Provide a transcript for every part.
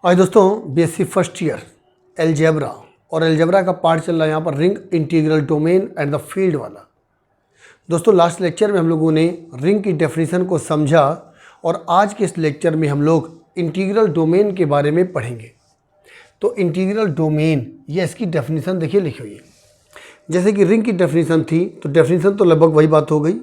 आज दोस्तों BSc first year algebra और एलजेब्रा का पार्ट चल रहा है यहाँ पर ring integral domain and the field वाला। दोस्तों लास्ट लेक्चर में हम लोगों ने रिंग की डेफिनेशन को समझा और आज के इस लेक्चर में हम लोग इंटीग्रल डोमेन के बारे में पढ़ेंगे। तो इंटीग्रल डोमेन ये इसकी डेफिनेशन देखिए लिखी हुई है। जैसे कि रिंग की डेफिनेशन थी तो डेफिनेशन तो लगभग वही बात हो गई।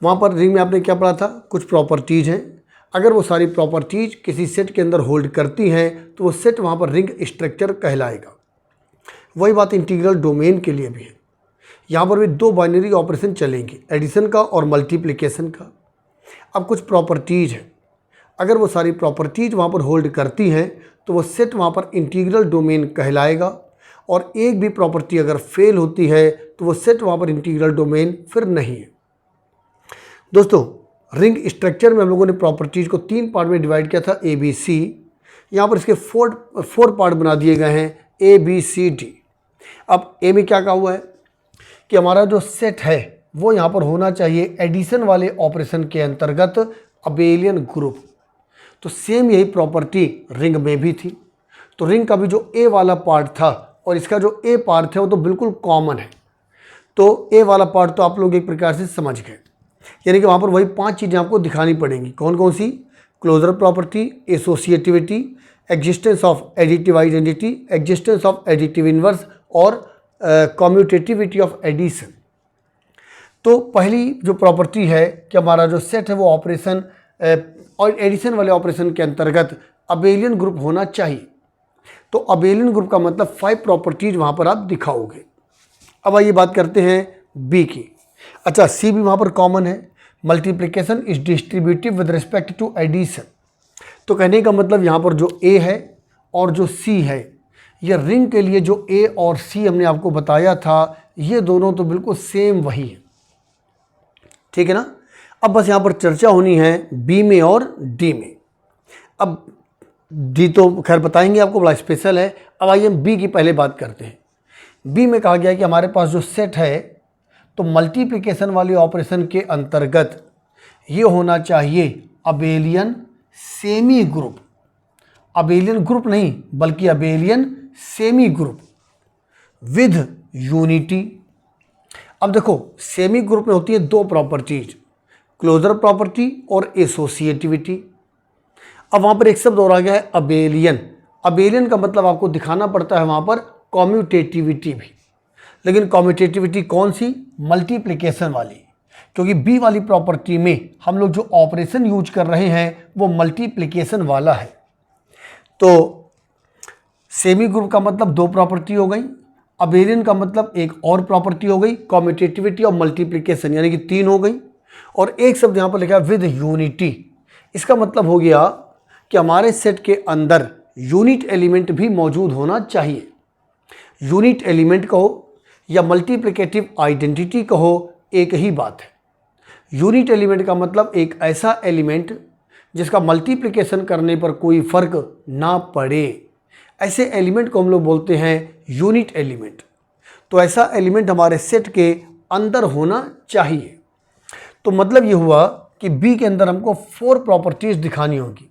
वहाँ पर रिंग में आपने क्या पढ़ा था, कुछ प्रॉपर्टीज़ हैं, अगर वो सारी प्रॉपर्टीज किसी सेट के अंदर होल्ड करती हैं तो वो सेट वहाँ पर रिंग स्ट्रक्चर कहलाएगा। वही बात इंटीग्रल डोमेन के लिए भी है। यहाँ पर भी दो बाइनरी ऑपरेशन चलेंगे, एडिशन का और मल्टीप्लिकेशन का। अब कुछ प्रॉपर्टीज हैं, अगर वो सारी प्रॉपर्टीज वहाँ पर होल्ड करती हैं तो वो सेट वहाँ पर इंटीग्रल डोमेन कहलाएगा, और एक भी प्रॉपर्टी अगर फेल होती है तो वो सेट वहाँ पर इंटीग्रल डोमेन फिर नहीं है। दोस्तों रिंग स्ट्रक्चर में हम लोगों ने प्रॉपर्टीज़ को तीन पार्ट में डिवाइड किया था, ए बी सी। यहाँ पर इसके फोर पार्ट बना दिए गए हैं, ए बी सी डी। अब ए में क्या कहा हुआ है कि हमारा जो सेट है वो यहाँ पर होना चाहिए एडिशन वाले ऑपरेशन के अंतर्गत अबेलियन ग्रुप। तो सेम यही प्रॉपर्टी रिंग में भी थी। तो रिंग का भी जो ए वाला पार्ट था और इसका जो ए पार्ट है वो तो बिल्कुल कॉमन है। तो ए वाला पार्ट तो आप लोग एक प्रकार से समझ गए, यानी कि वहाँ पर वही पांच चीज़ें आपको दिखानी पड़ेंगी। कौन कौन सी? Closure property, associativity, existence of additive identity, existence of additive inverse और कम्यूटेटिविटी ऑफ एडिशन। तो पहली जो प्रॉपर्टी है कि हमारा जो सेट है वो ऑपरेशन और एडिशन वाले ऑपरेशन के अंतर्गत अबेलियन ग्रुप होना चाहिए। तो अबेलियन ग्रुप का मतलब 5 प्रॉपर्टीज वहाँ पर आप दिखाओगे। अब आइए बात करते हैं बी की। अच्छा, सी भी वहाँ पर कॉमन है, multiplication is distributive with respect to addition. तो कहने का मतलब यहाँ पर जो ए है और जो सी है, ये रिंग के लिए जो ए और सी हमने आपको बताया था, ये दोनों तो बिल्कुल सेम वही है। ठीक है ना। अब बस यहाँ पर चर्चा होनी है बी में और डी में। अब डी तो खैर बताएंगे आपको, बड़ा स्पेशल है। अब आइए हम बी की पहले बात करते हैं। बी में कहा गया है कि हमारे पास जो सेट है तो मल्टीप्लिकेशन वाले ऑपरेशन के अंतर्गत ये होना चाहिए abelian semi group. Abelian group नहीं बल्कि abelian semi group with unity. अब देखो सेमी ग्रुप में होती है दो प्रॉपर्टीज, क्लोजर प्रॉपर्टी और एसोसिएटिविटी। अब वहाँ पर एक शब्द और आ गया है अबेलियन। अबेलियन का मतलब आपको दिखाना पड़ता है वहाँ पर कम्यूटेटिविटी भी, लेकिन कम्यूटेटिविटी कौन सी? मल्टीप्लिकेशन वाली, क्योंकि बी वाली प्रॉपर्टी में हम लोग जो ऑपरेशन यूज कर रहे हैं वो मल्टीप्लिकेशन वाला है। तो सेमी ग्रुप का मतलब दो प्रॉपर्टी हो गई, अबेलियन का मतलब एक और प्रॉपर्टी हो गई, कम्यूटेटिविटी और मल्टीप्लिकेशन, यानी कि 3 हो गई। और एक शब्द यहाँ पर लिखा है विद यूनिटी। इसका मतलब हो गया कि हमारे सेट के अंदर यूनिट एलिमेंट भी मौजूद होना चाहिए। यूनिट एलिमेंट कहो या मल्टीप्लिकेटिव आइडेंटिटी कहो, एक ही बात है। यूनिट एलिमेंट का मतलब एक ऐसा एलिमेंट जिसका मल्टीप्लिकेशन करने पर कोई फर्क ना पड़े, ऐसे एलिमेंट को हम लोग बोलते हैं यूनिट एलिमेंट। तो ऐसा एलिमेंट हमारे सेट के अंदर होना चाहिए। तो मतलब ये हुआ कि बी के अंदर हमको 4 प्रॉपर्टीज दिखानी होगी।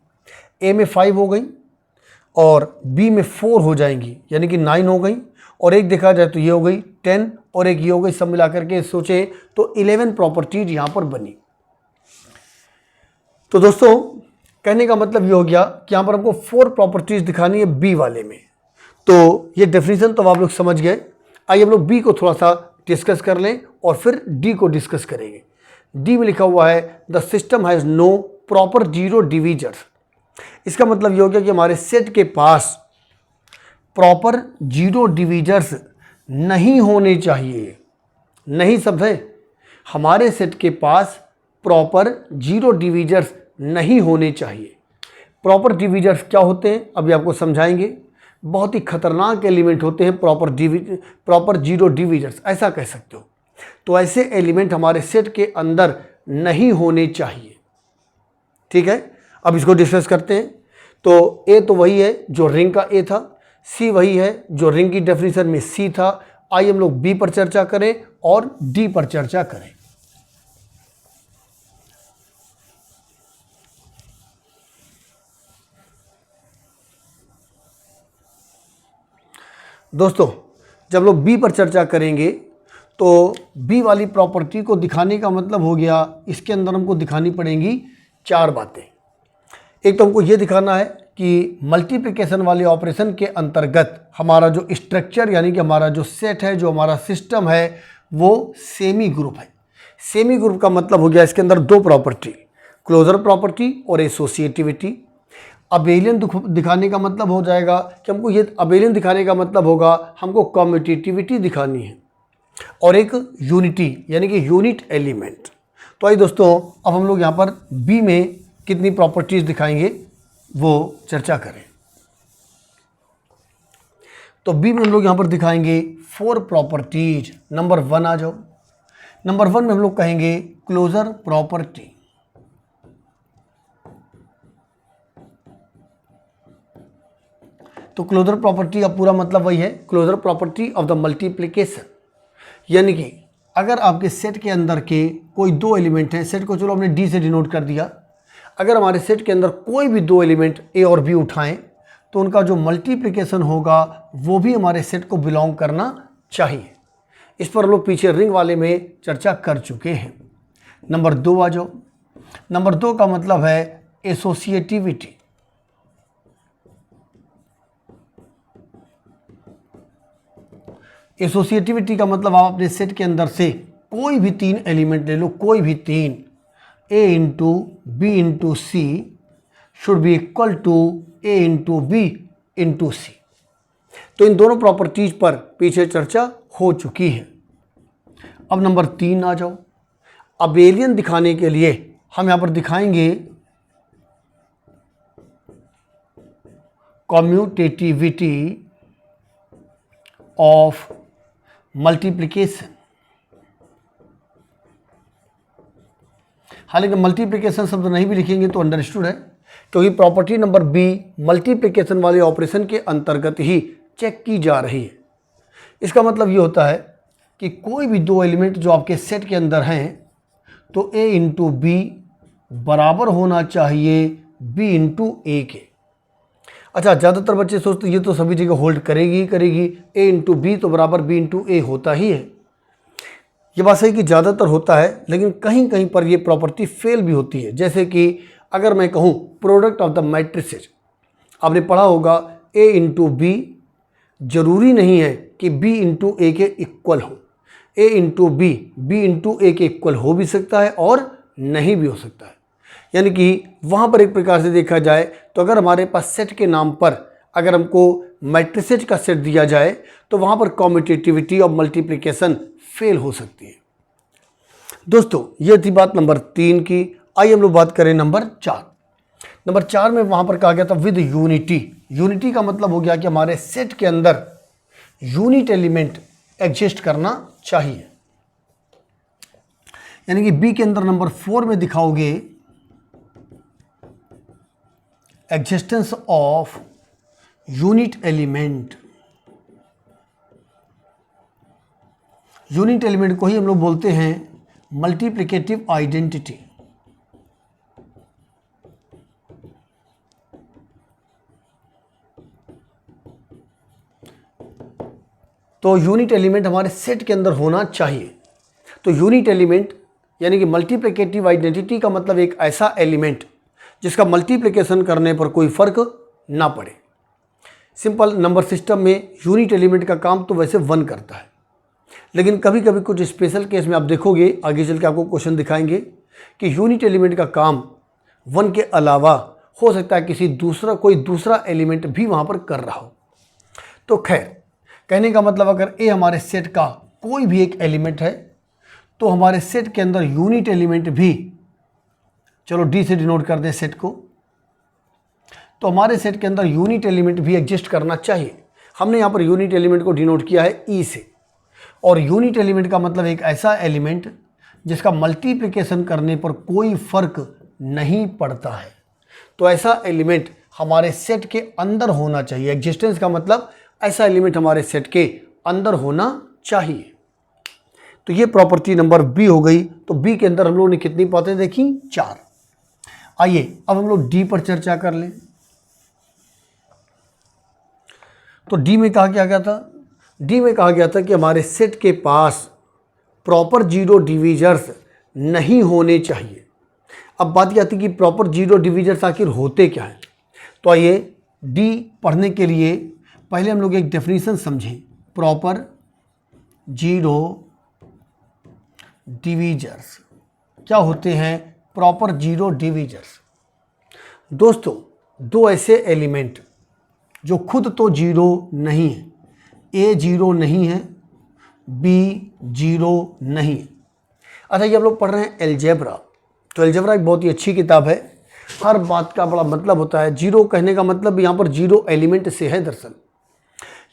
ए में 5 हो गई और बी में 4 हो जाएंगी, यानी कि 9 हो गई। और एक देखा जाए तो ये हो गई 10 और एक ये हो गई, सब मिलाकर के सोचें तो 11 प्रॉपर्टीज यहाँ पर बनी। तो दोस्तों कहने का मतलब ये हो गया कि यहाँ पर हमको 4 प्रॉपर्टीज दिखानी है बी वाले में। तो ये डेफिनेशन तो आप लोग समझ गए। आइए हम लोग बी को थोड़ा सा डिस्कस कर लें और फिर डी को डिस्कस करेंगे। डी में लिखा हुआ है the system has no proper zero divisors. इसका मतलब ये हो गया कि हमारे सेट के पास प्रॉपर जीरो डिविजर्स नहीं होने चाहिए। नहीं शब्द है, हमारे सेट के पास प्रॉपर जीरो डिविजर्स नहीं होने चाहिए। प्रॉपर डिविजर्स क्या होते हैं अभी आपको समझाएंगे। बहुत ही खतरनाक एलिमेंट होते हैं प्रॉपर जीरो डिविजर्स, ऐसा कह सकते हो। तो ऐसे एलिमेंट हमारे सेट के अंदर नहीं होने चाहिए। ठीक है, अब इसको डिस्कस करते हैं। तो ए तो वही है जो रिंग का ए था, सी वही है जो रिंग की डेफिनेशन में सी था। आइए हम लोग बी पर चर्चा करें और डी पर चर्चा करें। दोस्तों जब लोग बी पर चर्चा करेंगे तो बी वाली प्रॉपर्टी को दिखाने का मतलब हो गया, इसके अंदर हमको दिखानी पड़ेंगी 4 बातें। एक तो हमको ये दिखाना है कि मल्टीप्लिकेशन वाले ऑपरेशन के अंतर्गत हमारा जो स्ट्रक्चर यानी कि हमारा जो सेट है, जो हमारा सिस्टम है, वो सेमी ग्रुप है। सेमी ग्रुप का मतलब हो गया इसके अंदर 2 प्रॉपर्टी, क्लोजर प्रॉपर्टी और एसोसिएटिविटी। अबेलियन दिखाने का मतलब हो जाएगा कि हमको ये अबेलियन दिखाने का मतलब होगा हमको कम्यूटेटिविटी दिखानी है और एक यूनिटी यानी कि यूनिट एलिमेंट। तो आइए दोस्तों अब हम लोग यहाँ पर बी में कितनी प्रॉपर्टीज दिखाएंगे वो चर्चा करें। तो बी में हम लोग यहाँ पर दिखाएंगे 4 प्रॉपर्टीज। नंबर 1 आ जाओ। नंबर 1 में हम लोग कहेंगे क्लोजर प्रॉपर्टी। तो क्लोजर प्रॉपर्टी का पूरा मतलब वही है, closure property of the multiplication. यानी कि अगर आपके सेट के अंदर के कोई 2 एलिमेंट हैं, सेट को चलो हमने डी से डिनोट कर दिया, अगर हमारे सेट के अंदर कोई भी 2 एलिमेंट ए और बी उठाएं तो उनका जो मल्टीप्लिकेशन होगा वो भी हमारे सेट को बिलोंग करना चाहिए। इस पर लोग पीछे रिंग वाले में चर्चा कर चुके हैं। नंबर 2 आ जाओ। नंबर 2 का मतलब है एसोसिएटिविटी। एसोसिएटिविटी का मतलब आप अपने सेट के अंदर से कोई भी 3 एलिमेंट ले लो, कोई भी 3, A into B into C should be equal to A into B into C. तो इन दोनों प्रॉपर्टीज पर पीछे चर्चा हो चुकी है। अब नंबर 3 आ जाओ। अबेलियन दिखाने के लिए हम यहां पर दिखाएंगे कम्यूटेटिविटी ऑफ मल्टीप्लिकेशन। हालांकि मल्टीप्लिकेशन शब्द नहीं भी लिखेंगे तो अंडरस्टूड है, क्योंकि प्रॉपर्टी नंबर बी मल्टीप्लिकेशन वाले ऑपरेशन के अंतर्गत ही चेक की जा रही है। इसका मतलब ये होता है कि कोई भी 2 एलिमेंट जो आपके सेट के अंदर हैं तो ए इंटू बी बराबर होना चाहिए बी इंटू ए के। अच्छा, ज़्यादातर बच्चे सोचते ये तो सभी जगह होल्ड करेगी ही करेगी, ए इंटू बी तो बराबर बी इंटू ए होता ही है। ये बात सही कि ज़्यादातर होता है, लेकिन कहीं कहीं पर ये प्रॉपर्टी फेल भी होती है। जैसे कि अगर मैं कहूँ प्रोडक्ट ऑफ द मैट्रिसेज, आपने पढ़ा होगा ए इंटू बी जरूरी नहीं है कि बी इंटू ए के इक्वल हो। ए इंटू बी बी इंटू ए के इक्वल हो भी सकता है और नहीं भी हो सकता है। यानी कि वहाँ पर एक प्रकार से देखा जाए तो अगर हमारे पास सेट के नाम पर अगर हमको मैट्रिसेज का सेट दिया जाए तो वहाँ पर कम्यूटेटिविटी और मल्टीप्लिकेशन फेल हो सकती है। दोस्तों ये थी बात नंबर 3 की। आइए हम लोग बात करें नंबर 4। नंबर 4 में वहाँ पर कहा गया था विद यूनिटी। यूनिटी का मतलब हो गया कि हमारे सेट के अंदर यूनिट एलिमेंट एग्जिस्ट करना चाहिए। यानी कि बी के अंदर नंबर 4 में दिखाओगे existence of unit element. Unit element को ही हम लोग बोलते हैं मल्टीप्लिकेटिव आइडेंटिटी। तो यूनिट एलिमेंट हमारे सेट के अंदर होना चाहिए। तो यूनिट एलिमेंट यानी कि मल्टीप्लिकेटिव आइडेंटिटी का मतलब एक ऐसा एलिमेंट जिसका मल्टीप्लिकेशन करने पर कोई फर्क ना पड़े। सिंपल नंबर सिस्टम में यूनिट एलिमेंट का काम तो वैसे 1 करता है, लेकिन कभी कभी कुछ स्पेशल केस में आप देखोगे, आगे चल के आपको क्वेश्चन दिखाएंगे कि यूनिट एलिमेंट का काम 1 के अलावा हो सकता है कोई दूसरा एलिमेंट भी वहाँ पर कर रहा हो। तो खैर कहने का मतलब अगर ए हमारे सेट का कोई भी एक एलिमेंट है तो हमारे सेट के अंदर यूनिट एलिमेंट भी, चलो डी से डिनोट कर दें सेट को, तो हमारे सेट के अंदर यूनिट एलिमेंट भी एग्जिस्ट करना चाहिए। हमने यहाँ पर यूनिट एलिमेंट को डिनोट किया है ई से, और यूनिट एलिमेंट का मतलब एक ऐसा एलिमेंट जिसका मल्टीप्लिकेशन करने पर कोई फर्क नहीं पड़ता है। तो ऐसा एलिमेंट हमारे सेट के अंदर होना चाहिए। एग्जिस्टेंस का मतलब ऐसा एलिमेंट हमारे सेट के अंदर होना चाहिए। तो ये प्रॉपर्टी नंबर बी हो गई। तो बी के अंदर हम लोगों ने कितनी बातें देखी? 4। आइए अब हम लोग डी पर चर्चा कर लें। तो डी में कहा क्या गया था डी में कहा गया था कि हमारे सेट के पास प्रॉपर जीरो डिविजर्स नहीं होने चाहिए। अब बात यह आती कि प्रॉपर जीरो डिविजर्स आखिर होते क्या हैं। तो आइए डी पढ़ने के लिए पहले हम लोग एक डेफिनेशन समझें। प्रॉपर जीरो डिविजर्स क्या होते हैं? प्रॉपर जीरो डिविजर्स दोस्तों, दो ऐसे एलिमेंट जो खुद तो जीरो नहीं है, ए जीरो नहीं है, बी जीरो नहीं है। अच्छा, ये हम लोग पढ़ रहे हैं एलजेब्रा। तो एलजेब्रा एक बहुत ही अच्छी किताब है। हर बात का बड़ा मतलब होता है। जीरो कहने का मतलब यहाँ पर जीरो एलिमेंट से है दरअसल,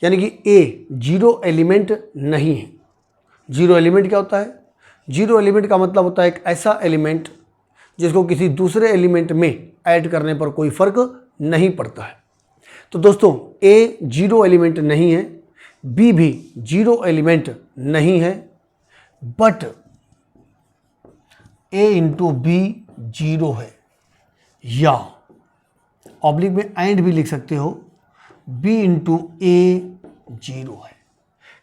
यानी कि ए जीरो एलिमेंट नहीं है। जीरो एलिमेंट क्या होता है? जीरो एलिमेंट का मतलब होता है एक ऐसा एलिमेंट जिसको किसी दूसरे एलिमेंट में ऐड करने पर कोई फर्क नहीं पड़ता है। तो दोस्तों, ए जीरो एलिमेंट नहीं है, बी भी जीरो एलिमेंट नहीं है, but A into B zero है, या ऑब्लिक में एंड भी लिख सकते हो, बी इंटू ए जीरो है।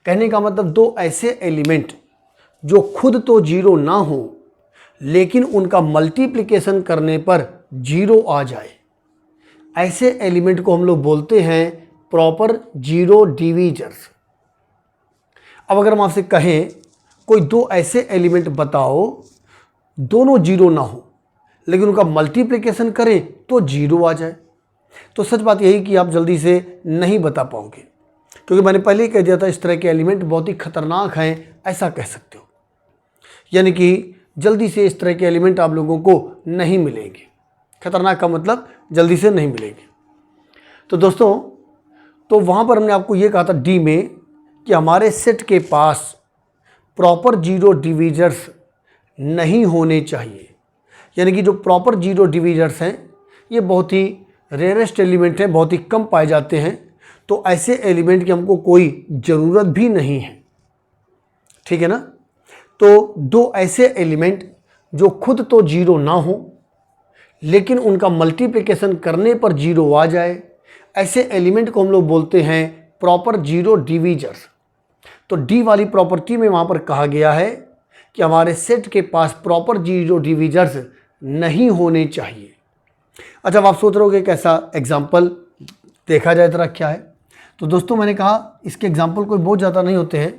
कहने का मतलब दो ऐसे एलिमेंट जो खुद तो जीरो ना हो लेकिन उनका मल्टीप्लिकेशन करने पर जीरो आ जाए, ऐसे एलिमेंट को हम लोग बोलते हैं प्रॉपर जीरो डिविजर्स। अब अगर हम आपसे कहें कोई दो ऐसे एलिमेंट बताओ दोनों जीरो ना हो लेकिन उनका मल्टीप्लिकेशन करें तो जीरो आ जाए, तो सच बात यही कि आप जल्दी से नहीं बता पाओगे, क्योंकि मैंने पहले ही कह दिया था इस तरह के एलिमेंट बहुत ही खतरनाक हैं, ऐसा कह सकते हो। यानी कि जल्दी से इस तरह के एलिमेंट आप लोगों को नहीं मिलेंगे। खतरनाक का मतलब जल्दी से नहीं मिलेंगे। तो दोस्तों, तो वहाँ पर हमने आपको ये कहा था डी में कि हमारे सेट के पास प्रॉपर जीरो डिविजर्स नहीं होने चाहिए। यानी कि जो प्रॉपर जीरो डिविजर्स हैं ये बहुत ही रेयरेस्ट एलिमेंट हैं, बहुत ही कम पाए जाते हैं। तो ऐसे एलिमेंट की हमको कोई ज़रूरत भी नहीं है, ठीक है ना। तो दो ऐसे एलिमेंट जो खुद तो जीरो ना हो लेकिन उनका मल्टीप्लिकेशन करने पर जीरो आ जाए, ऐसे एलिमेंट को हम लोग बोलते हैं प्रॉपर जीरो डिविजर्स। तो डी वाली प्रॉपर्टी में वहाँ पर कहा गया है कि हमारे सेट के पास प्रॉपर जीरो डिविजर्स नहीं होने चाहिए। अच्छा, अब आप सोच रहे हो कि कैसा एग्जाम्पल देखा जाए जरा क्या है। तो दोस्तों, मैंने कहा इसके एग्जाम्पल कोई बहुत ज़्यादा नहीं होते हैं।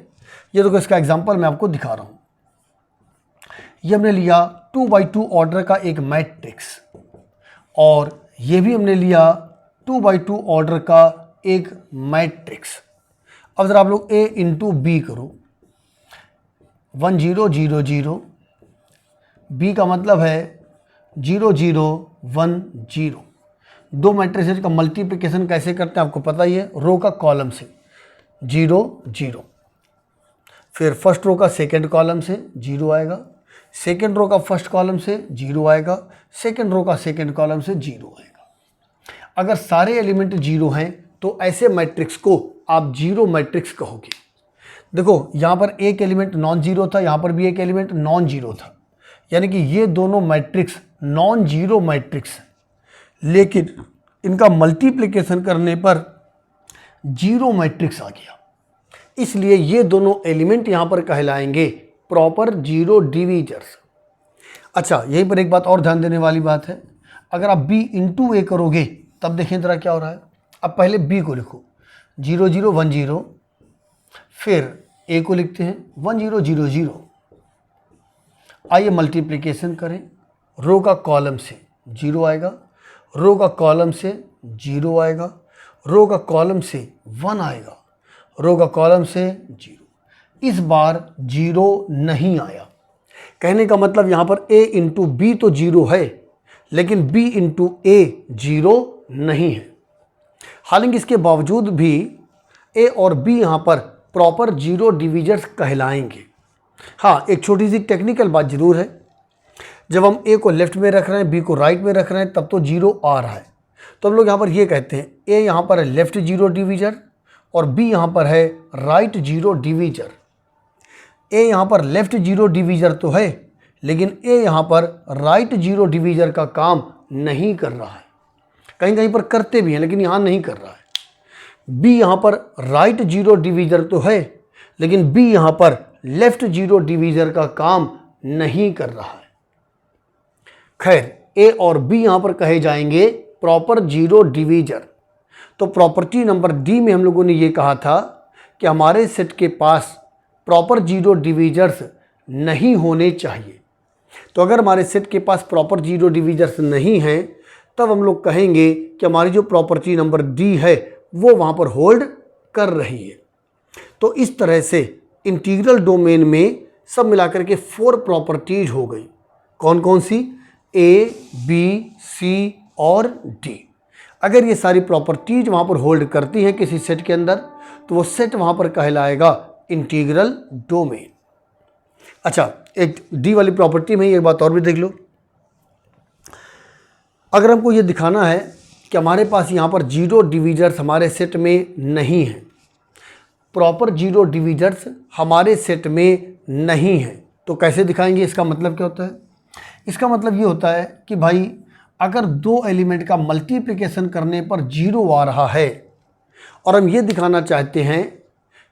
ये तो इसका एग्जाम्पल मैं आपको दिखा रहा हूँ। ये हमने लिया 2x2 ऑर्डर का एक मैट्रिक्स, और ये भी हमने लिया 2x2 ऑर्डर का एक मैट्रिक्स। अब ज़रा आप लोग a इंटू बी करो, 1 0 0 0, b का मतलब है 0 0 1 0। दो मैट्रिसेस का मल्टीप्लिकेशन कैसे करते हैं आपको पता ही है, रो का कॉलम से 0 0, फिर फर्स्ट रो का सेकंड कॉलम से 0 आएगा, सेकंड रो का फर्स्ट कॉलम से 0 आएगा, सेकंड रो का सेकंड कॉलम से 0 आएगा। अगर सारे एलिमेंट 0 हैं तो ऐसे मैट्रिक्स को आप जीरो मैट्रिक्स कहोगे। देखो, यहाँ पर एक एलिमेंट नॉन जीरो था, यहाँ पर भी एक एलिमेंट नॉन जीरो था, यानी कि ये दोनों मैट्रिक्स नॉन जीरो मैट्रिक्स हैं, लेकिन इनका मल्टीप्लिकेशन करने पर जीरो मैट्रिक्स आ गया, इसलिए ये दोनों एलिमेंट यहाँ पर कहलाएंगे प्रॉपर जीरो डिविजर्स। अच्छा, यहीं पर एक बात और ध्यान देने वाली बात है। अगर आप b इंटू ए करोगे तब देखें जरा क्या हो रहा है। अब पहले b को लिखो 0 0 1 0, फिर a को लिखते हैं 1 0 0 0। आइए मल्टीप्लिकेशन करें, रो का कॉलम से 0 आएगा, रो का कॉलम से 0 आएगा, रो का कॉलम से 1 आएगा, रो का कॉलम से 0। इस बार 0 नहीं आया। कहने का मतलब यहाँ पर a इंटू बी तो 0 है, लेकिन b इंटू ए 0 नहीं है। हालांकि इसके बावजूद भी a और b यहाँ पर प्रॉपर जीरो डिविजर्स कहलाएंगे। हाँ, एक छोटी सी टेक्निकल बात ज़रूर है। जब हम a को लेफ्ट में रख रहे हैं, b को राइट में रख रहे हैं, तब तो 0 आ रहा है। तो हम लोग यहाँ पर ये कहते हैं a यहाँ पर है लेफ्ट जीरो डिविजर और b यहाँ पर है राइट जीरो डिविजर। a यहाँ पर लेफ्ट जीरो डिविजर तो है, लेकिन a यहाँ पर राइट जीरो डिविजर का काम नहीं कर रहा है। कहीं कहीं पर करते भी हैं, लेकिन यहाँ नहीं कर रहा है। बी यहाँ पर राइट जीरो डिवीज़र तो है, लेकिन बी यहाँ पर लेफ्ट जीरो डिवीज़र का काम नहीं कर रहा है। खैर, ए और बी यहाँ पर कहे जाएंगे प्रॉपर जीरो डिवीज़र। तो प्रॉपर्टी नंबर डी में हम लोगों ने ये कहा था कि हमारे सेट के पास प्रॉपर जीरो डिवीज़र्स नहीं होने चाहिए। तो अगर हमारे सेट के पास प्रॉपर जीरो डिवीज़र्स नहीं हैं, तब हम लोग कहेंगे कि हमारी जो प्रॉपर्टी नंबर डी है वो वहाँ पर होल्ड कर रही है। तो इस तरह से इंटीग्रल डोमेन में सब मिलाकर के 4 प्रॉपर्टीज हो गई। कौन कौन सी? ए, बी, सी और डी। अगर ये सारी प्रॉपर्टीज वहाँ पर होल्ड करती हैं किसी सेट के अंदर, तो वो सेट वहाँ पर कहलाएगा इंटीग्रल डोमेन। अच्छा, एक डी वाली प्रॉपर्टी में एक बात और भी देख लो। अगर हमको ये दिखाना है कि हमारे पास यहाँ पर जीरो डिवीज़र्स हमारे सेट में नहीं हैं, प्रॉपर जीरो डिवीज़र्स हमारे सेट में नहीं हैं, तो कैसे दिखाएंगे? इसका मतलब क्या होता है? इसका मतलब ये होता है कि भाई अगर 2 एलिमेंट का मल्टीप्लिकेशन करने पर जीरो आ रहा है और हम ये दिखाना चाहते हैं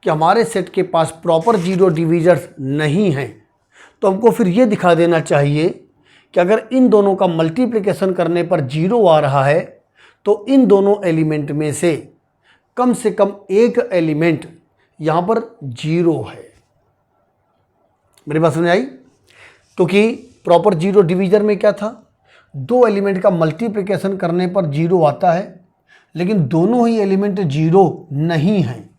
कि हमारे सेट के पास प्रॉपर जीरो डिवीज़र्स नहीं हैं, तो हमको फिर ये दिखा देना चाहिए कि अगर इन दोनों का मल्टीप्लिकेशन करने पर जीरो आ रहा है तो इन दोनों एलिमेंट में से कम एक एलिमेंट यहाँ पर जीरो है। मेरी बात समझ आई? क्योंकि प्रॉपर जीरो डिवीज़र में क्या था? 2 एलिमेंट का मल्टीप्लिकेशन करने पर जीरो आता है, लेकिन दोनों ही एलिमेंट जीरो नहीं हैं।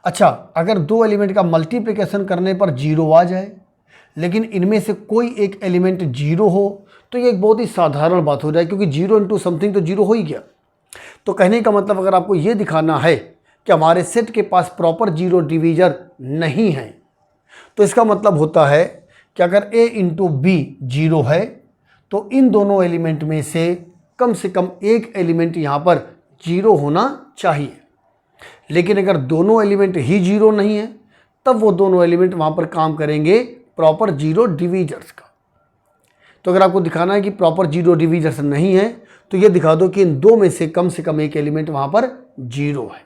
अच्छा, अगर 2 एलिमेंट का मल्टीप्लिकेशन करने पर जीरो आ जाए, लेकिन इनमें से कोई एक एलिमेंट जीरो हो, तो ये एक बहुत ही साधारण बात हो जाए, क्योंकि जीरो इंटू समथिंग तो जीरो हो ही गया। तो कहने का मतलब अगर आपको ये दिखाना है कि हमारे सेट के पास प्रॉपर जीरो डिवीज़र नहीं है, तो इसका मतलब होता है कि अगर a इंटू बी जीरो है, तो इन दोनों एलिमेंट में से कम एक एलिमेंट यहाँ पर जीरो होना चाहिए। लेकिन अगर दोनों एलिमेंट ही जीरो नहीं है, तब वो दोनों एलिमेंट वहाँ पर काम करेंगे प्रॉपर जीरो डिवीज़र्स का। तो अगर आपको दिखाना है कि प्रॉपर जीरो डिवीज़र्स नहीं है, तो ये दिखा दो कि इन 2 में से कम एक एलिमेंट वहाँ पर जीरो है।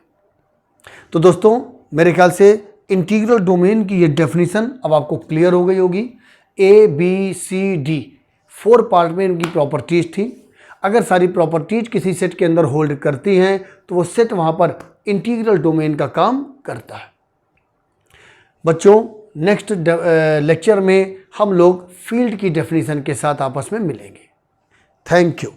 तो दोस्तों, मेरे ख्याल से इंटीग्रल डोमेन की ये डेफिनेशन अब आपको क्लियर हो गई होगी। ए, बी, सी, डी 4 पार्ट में इनकी प्रॉपर्टीज़ थी। अगर सारी प्रॉपर्टीज़ किसी सेट के अंदर होल्ड करती हैं, तो वो सेट वहाँ पर इंटीग्रल डोमेन का काम करता है। बच्चों, नेक्स्ट लेक्चर में हम लोग फील्ड की डेफिनेशन के साथ आपस में मिलेंगे। Thank you.